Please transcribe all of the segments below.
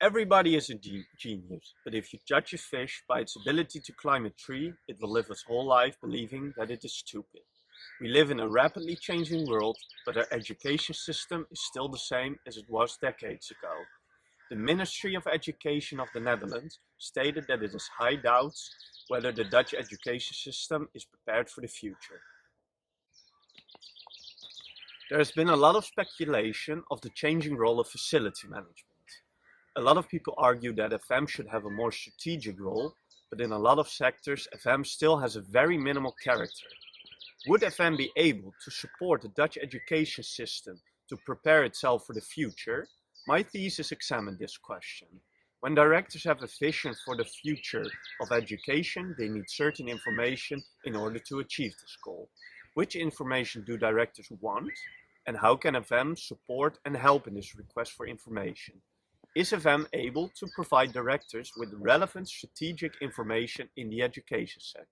Everybody is a genius, but if you judge a fish by its ability to climb a tree, it will live its whole life believing that it is stupid. We live in a rapidly changing world, but our education system is still the same as it was decades ago. The Ministry of Education of the Netherlands stated that it has high doubts whether the Dutch education system is prepared for the future. There has been a lot of speculation of the changing role of facility management. A lot of people argue that FM should have a more strategic role, but in a lot of sectors, FM still has a very minimal character. Would FM be able to support the Dutch education system to prepare itself for the future? My thesis examined this question. When directors have a vision for the future of education, they need certain information in order to achieve this goal. Which information do directors want? And how can FM support and help in this request for information? Is FM able to provide directors with relevant strategic information in the education sector?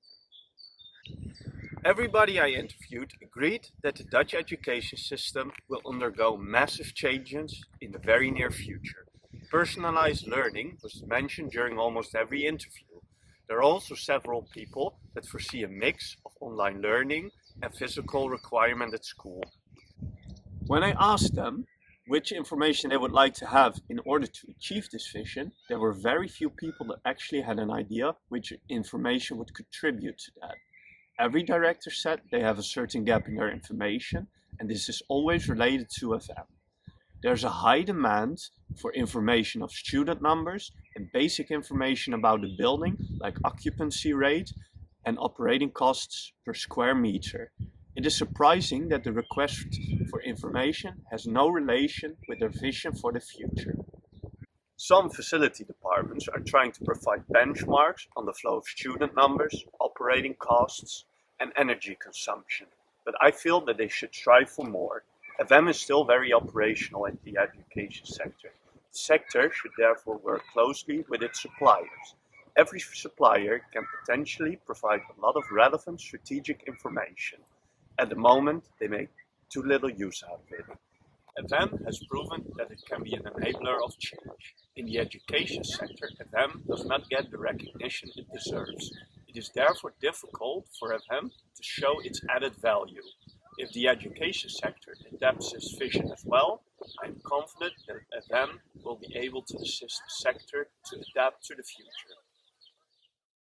Everybody I interviewed agreed that the Dutch education system will undergo massive changes in the very near future. Personalized learning was mentioned during almost every interview. There are also several people that foresee a mix of online learning and physical requirement at school. When I asked them which information they would like to have in order to achieve this vision, there were very few people that actually had an idea which information would contribute to that. Every director said they have a certain gap in their information, and this is always related to FM. There's a high demand for information of student numbers and basic information about the building, like occupancy rate and operating costs per square meter. It is surprising that the request for information has no relation with their vision for the future. Some facility departments are trying to provide benchmarks on the flow of student numbers, operating costs, and energy consumption, but I feel that they should strive for more. FM is still very operational in the education sector. The sector should therefore work closely with its suppliers. Every supplier can potentially provide a lot of relevant strategic information. At the moment, they make too little use out of it. FM has proven that it can be an enabler of change. In the education sector, FM does not get the recognition it deserves. It is therefore difficult for FM to show its added value. If the education sector adapts its vision as well, I am confident that FM will be able to assist the sector to adapt to the future.